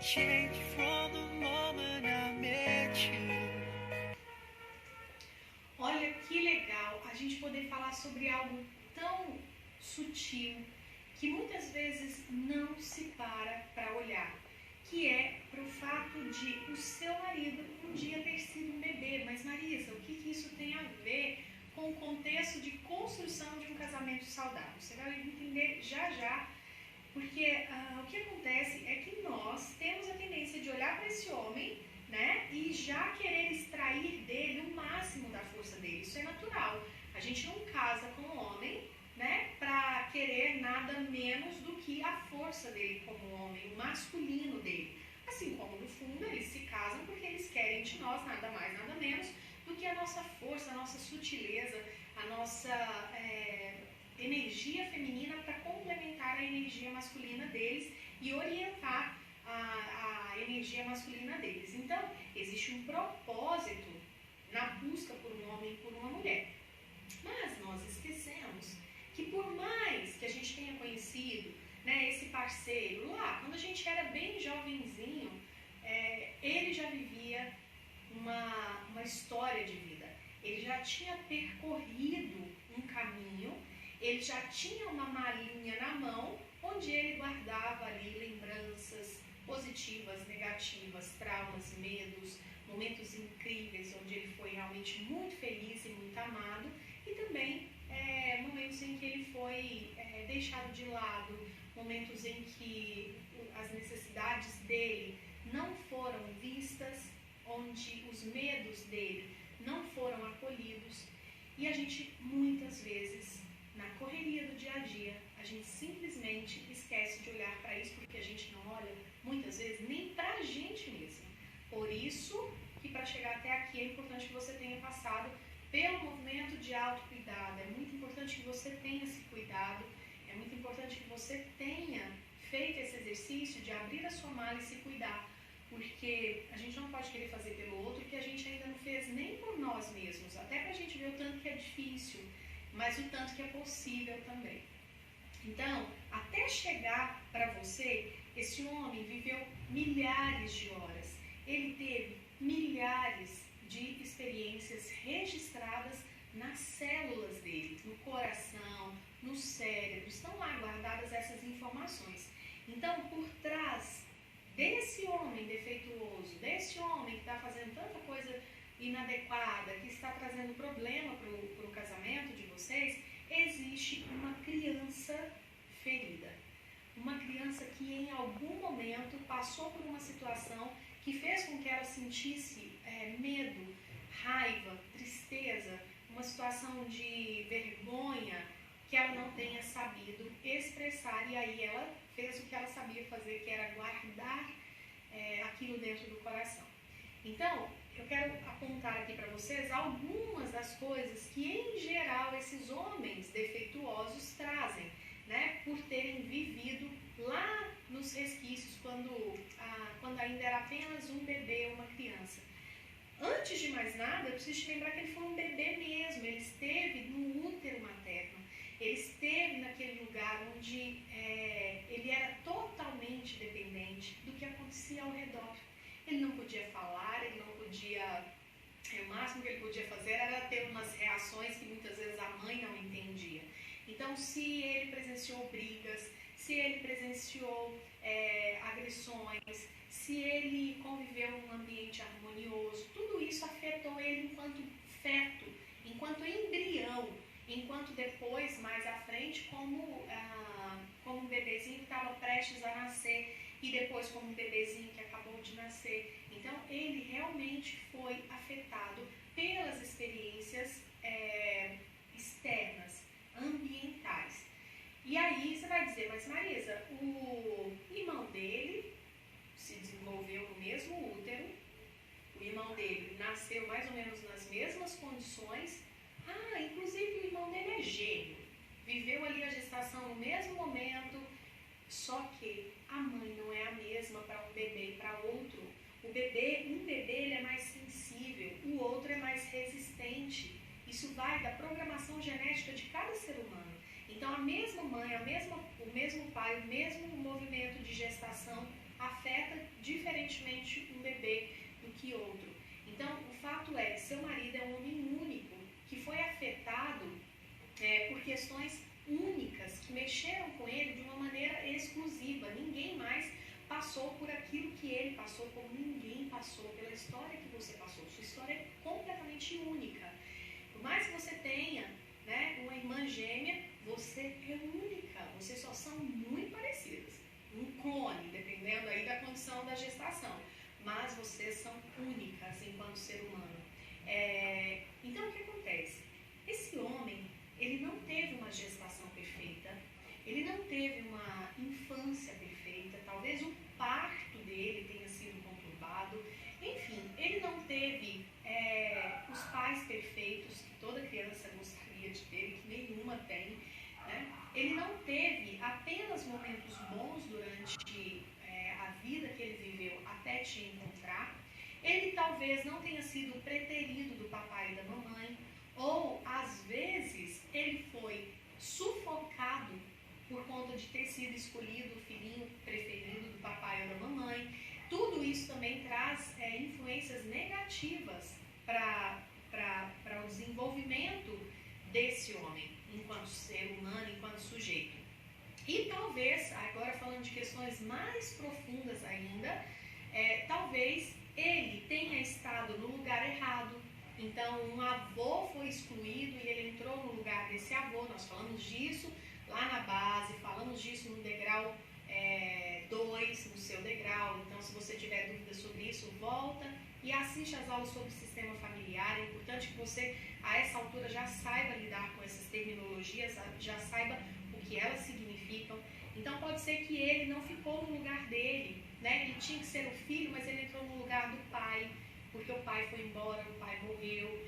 changed from the moment I met you. Olha que legal a gente poder falar sobre algo tão sutil que muitas vezes não se para olhar, que é pro fato de o seu marido um dia ter sido um bebê. Mas Marisa, o que isso tem a ver com o contexto de construção de um casamento saudável? Você vai entender já, porque o que acontece é que nós temos a tendência de olhar para esse homem, né, e já querer extrair dele o máximo da força dele. Isso é natural. A gente não casa com um homem, né, para querer nada menos do que a força dele como homem, o masculino dele. Assim como, no fundo, eles se casam porque eles querem de nós nada mais, nada menos do que a nossa força, a nossa sutileza, a nossa energia feminina para complementar a energia masculina deles e orientar a energia masculina deles. Então, existe um propósito na busca por um homem e por uma mulher. Mas nós esquecemos que por mais que a gente tenha conhecido, né, esse parceiro lá, quando a gente era bem jovenzinho, ele já vivia uma história de vida. Ele já tinha percorrido um caminho, ele já tinha uma malinha na mão, onde ele guardava ali lembranças positivas, negativas, traumas, medos, momentos incríveis, onde ele foi realmente muito feliz e muito amado, e também momentos em que ele foi deixado de lado, momentos em que as necessidades dele não foram vistas, onde os medos dele não foram acolhidos, e a gente muitas vezes, na correria do dia a dia, a gente simplesmente esquece de olhar para isso, porque a gente não olha muitas vezes nem para a gente mesmo. Por isso que para chegar até aqui é importante que você tenha passado pelo movimento de autocuidado, é muito importante que você tenha se cuidado, é muito importante que você tenha feito esse exercício de abrir a sua mala e se cuidar, porque a gente não pode querer fazer pelo outro que a gente ainda não fez nem por nós mesmos, até para a gente ver o tanto que é difícil, mas o tanto que é possível também. Então, até chegar para você, esse homem viveu milhares de horas, ele teve milhares de experiências registradas nas células dele, no coração, no cérebro, estão lá guardadas essas informações. Então, por trás desse homem defeituoso, desse homem que está fazendo tanta coisa inadequada, que está trazendo problema para o casamento de vocês, existe uma criança ferida. Uma criança que em algum momento passou por uma situação que fez com que ela sentisse medo, raiva, tristeza, uma situação de vergonha que ela não tenha sabido expressar, e aí ela fez o que ela sabia fazer, que era guardar aquilo dentro do coração. Então, eu quero apontar aqui para vocês algumas das coisas que, em geral, esses homens defeituosos trazem, né, por terem vivido lá nos resquícios, quando ainda era apenas um bebê, uma criança. Antes de mais nada, eu preciso te lembrar que ele foi um bebê mesmo, ele esteve no útero materno, ele esteve naquele lugar onde ele era totalmente dependente do que acontecia ao redor. Ele não podia falar, ele não podia... O máximo que ele podia fazer era ter umas reações que muitas vezes a mãe não entendia. Então, se ele presenciou brigas, se ele presenciou agressões, se ele conviveu num ambiente harmonioso, tudo isso afetou ele enquanto feto, enquanto embrião, enquanto depois, mais à frente, como um bebezinho que estava prestes a nascer, e depois como um bebezinho que acabou de nascer. Então, ele realmente foi afetado pelas experiências externas, ambientais. E aí você vai dizer, mas Marisa, o irmão dele se desenvolveu no mesmo útero, o irmão dele nasceu mais ou menos nas mesmas condições, inclusive o irmão dele é gêmeo, viveu ali a gestação no mesmo momento, só que a mãe não é a mesma para um bebê e para outro. Um bebê ele é mais sensível, o outro é mais resistente. Isso vai da programação genética de cada ser humano. Então, a mesma mãe, o mesmo pai, o mesmo movimento de gestação afeta diferentemente um bebê do que outro. Então, o fato é que seu marido é um homem único, que foi afetado por questões únicas, que mexeram com ele de uma maneira exclusiva. Ninguém mais passou por aquilo que ele passou, como ninguém passou pela história que você passou. Sua história é completamente única. Por mais que você tenha, né, uma irmã gêmea, você é única. Vocês só são muito parecidas. Um clone, dependendo aí da condição da gestação. Mas vocês são únicas enquanto ser humano. Então, o que acontece? Esse homem, ele não teve uma gestação perfeita, ele não teve uma infância perfeita, talvez o parto dele tenha sido conturbado, enfim, ele não teve os pais perfeitos que toda criança gostaria de ter, que nenhuma tem, né? Ele não teve apenas momentos bons durante a vida que ele viveu até te encontrar. Ele talvez não tenha sido o preterido do papai e da mamãe, ou às vezes ele foi sufocado por conta de ter sido escolhido o filhinho preferido do papai ou da mamãe. Tudo isso também traz influências negativas para o desenvolvimento desse homem, enquanto ser humano, enquanto sujeito. E talvez, agora falando de questões mais profundas ainda, talvez ele tenha estado no lugar errado. Então, um avô foi excluído e ele entrou no lugar desse avô. Nós falamos disso lá na base, falamos disso no degrau 2, no seu degrau. Então, se você tiver dúvidas sobre isso, volta e assiste as aulas sobre sistema familiar. É importante que você, a essa altura, já saiba lidar com essas terminologias, já saiba o que elas significam. Então, pode ser que ele não ficou no lugar dele, né? Ele tinha que ser o filho, mas ele entrou no lugar do pai, porque o pai foi embora, o pai morreu,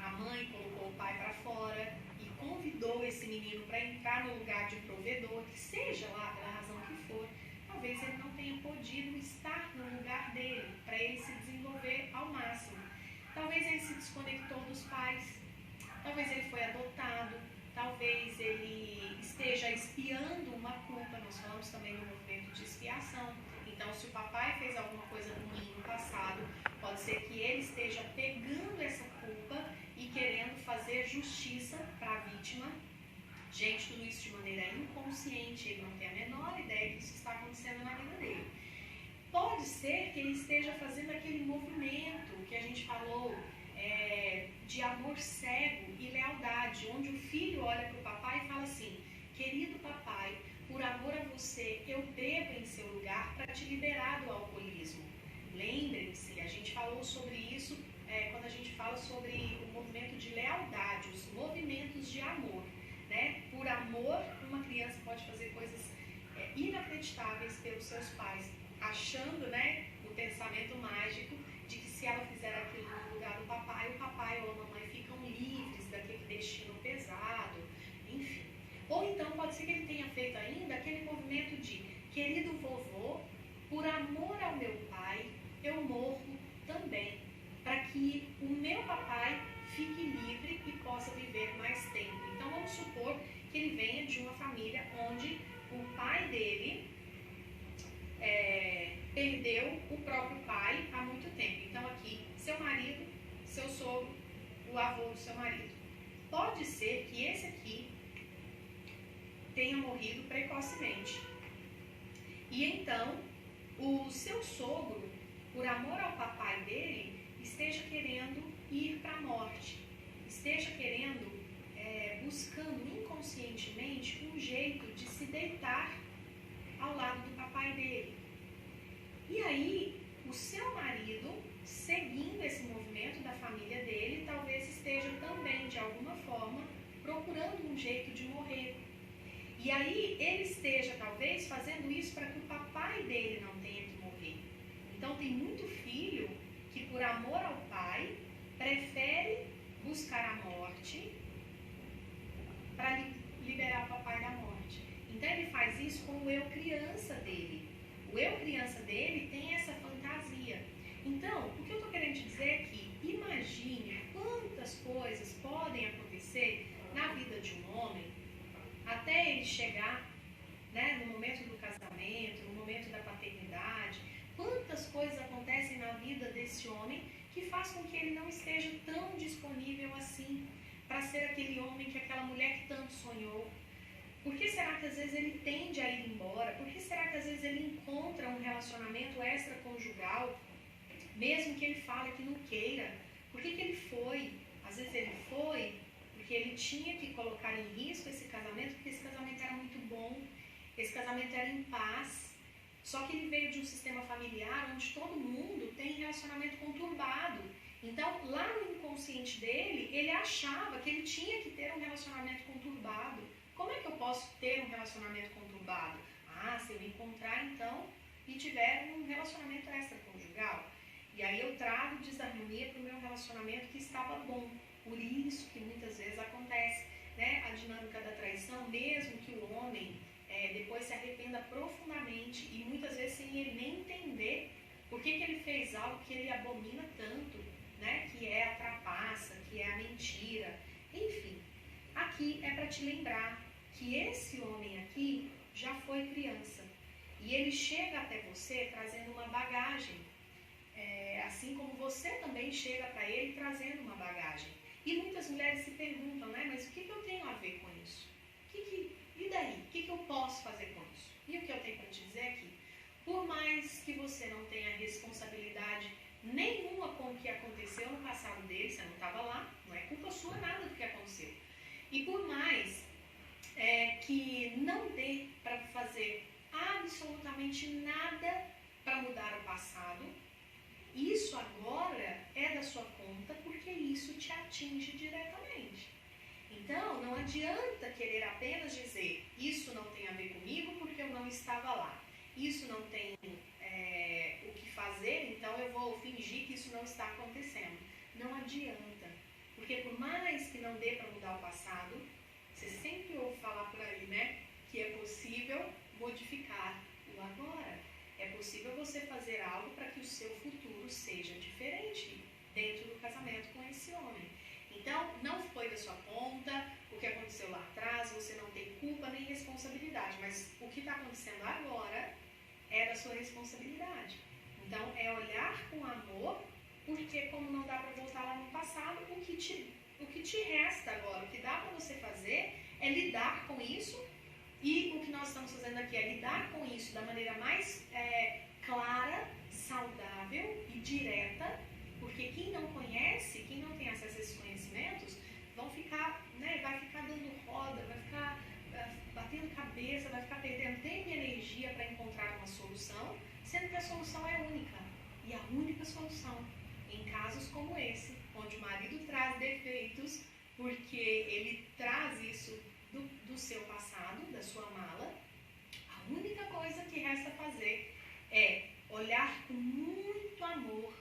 a mãe colocou o pai para fora e convidou esse menino para entrar no lugar de provedor, que seja lá pela razão que for. Talvez ele não tenha podido estar no lugar dele, para ele se desenvolver ao máximo. Talvez ele se desconectou dos pais, talvez ele foi adotado, talvez ele esteja expiando uma culpa. Nós falamos também do movimento de expiação. Então, se o papai fez alguma coisa ruim no passado, pode ser que ele esteja pegando essa culpa e querendo fazer justiça para a vítima. Gente, tudo isso de maneira inconsciente, ele não tem a menor ideia que isso está acontecendo na vida dele. Pode ser que ele esteja fazendo aquele movimento que a gente falou, de amor cego e lealdade, onde o filho olha para o papai e fala assim: querido papai, por amor a você, eu bebo em seu lugar para te liberar do alcoolismo. Lembrem-se, a gente falou sobre isso quando a gente fala sobre o movimento de lealdade, os movimentos de amor, né? Por amor, uma criança pode fazer coisas inacreditáveis pelos seus pais, achando, né, o pensamento mágico de que se ela fizer aquilo no lugar do papai, o papai ou a mamãe ficam livres daquele destino pesado, enfim. Ou então pode ser que ele tenha feito ainda aquele movimento de: querido vovô, por amor ao meu pai, eu morro também, para que o meu papai fique livre e possa viver mais tempo. Então vamos supor que ele venha de uma família onde o pai dele perdeu o próprio pai há muito tempo. Então aqui, seu marido, seu sogro, o avô do seu marido. Pode ser que esse aqui tenha morrido precocemente. E então, o seu sogro, por amor ao papai dele, esteja querendo ir para a morte. Esteja querendo, buscando inconscientemente um jeito de se deitar ao lado do papai dele. E aí, o seu marido, seguindo esse movimento da família dele, talvez esteja também, de alguma forma, procurando um jeito de morrer. E aí, ele esteja, talvez, fazendo isso para que o papai dele não tenha que morrer. Então, tem muito filho que, por amor ao pai, prefere buscar a morte para liberar o papai da morte. Então, ele faz isso com o eu criança dele. O eu criança dele tem essa fantasia. Então, o que eu estou querendo te dizer é que imagine quantas coisas podem acontecer na vida de um homem até ele chegar, né, no momento do casamento, no momento da paternidade, que faz com que ele não esteja tão disponível assim para ser aquele homem que aquela mulher que tanto sonhou? Por que será que às vezes ele tende a ir embora? Por que será que às vezes ele encontra um relacionamento extraconjugal, mesmo que ele fale que não queira? Por que ele foi? Às vezes ele foi porque ele tinha que colocar em risco esse casamento, porque esse casamento era muito bom, esse casamento era em paz. Só que ele veio de um sistema familiar onde todo mundo tem relacionamento conturbado. Então, lá no inconsciente dele, ele achava que ele tinha que ter um relacionamento conturbado. Como é que eu posso ter um relacionamento conturbado? Ah, se eu encontrar então e tiver um relacionamento extraconjugal. E aí eu trago desarmonia para o meu relacionamento que estava bom. Por isso que muitas vezes acontece, né, a dinâmica da traição, mesmo que o homem depois se arrependa profundamente e muitas vezes sem ele nem entender por que ele fez algo que ele abomina tanto, né, que é a trapaça, que é a mentira. Enfim, aqui é para te lembrar que esse homem aqui já foi criança e ele chega até você trazendo uma bagagem, assim como você também chega para ele trazendo uma bagagem. E muitas mulheres se perguntam, né, mas o que eu tenho a ver com isso? E daí? O que eu posso fazer com isso? E o que eu tenho para te dizer é que, por mais que você não tenha responsabilidade nenhuma com o que aconteceu no passado dele, você não estava lá, não é culpa sua nada do que aconteceu. E por mais que não dê para fazer absolutamente nada para mudar o passado, isso agora é da sua conta porque isso te atinge diretamente. Então, não adianta querer apenas dizer isso não tem a ver comigo porque eu não estava lá. Isso não tem o que fazer, então eu vou fingir que isso não está acontecendo. Não adianta. Porque por mais que não dê para mudar o passado, você sempre ouve falar por aí, né? Que é possível modificar o agora. É possível você fazer algo para que o seu futuro seja diferente dentro do casamento com esse homem. Então, não foi da sua conta o que aconteceu lá atrás, você não tem culpa nem responsabilidade, mas o que está acontecendo agora é da sua responsabilidade. Então, é olhar com amor, porque como não dá para voltar lá no passado, o que te resta agora, o que dá para você fazer é lidar com isso. E o que nós estamos fazendo aqui é lidar com isso da maneira mais clara, saudável e direta, porque quem não conhece, quem não tem acesso a esses conhecimentos, vai ficar dando roda, vai ficar batendo cabeça, vai ficar perdendo tempo e energia para encontrar uma solução, sendo que a solução é única. E a única solução, em casos como esse, onde o marido traz defeitos, porque ele traz isso do seu passado, da sua mala, a única coisa que resta fazer é olhar com muito amor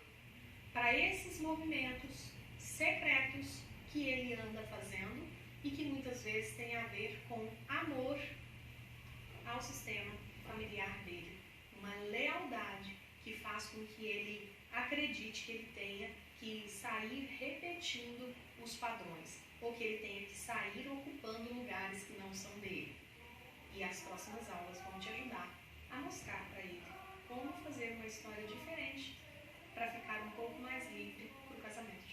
para esses movimentos secretos que ele anda fazendo e que muitas vezes tem a ver com amor ao sistema familiar dele. Uma lealdade que faz com que ele acredite que ele tenha que sair repetindo os padrões, ou que ele tenha que sair ocupando lugares que não são dele. E as próximas aulas vão te ajudar a mostrar para ele como fazer uma história diferente para ficar um pouco mais livre para o casamento.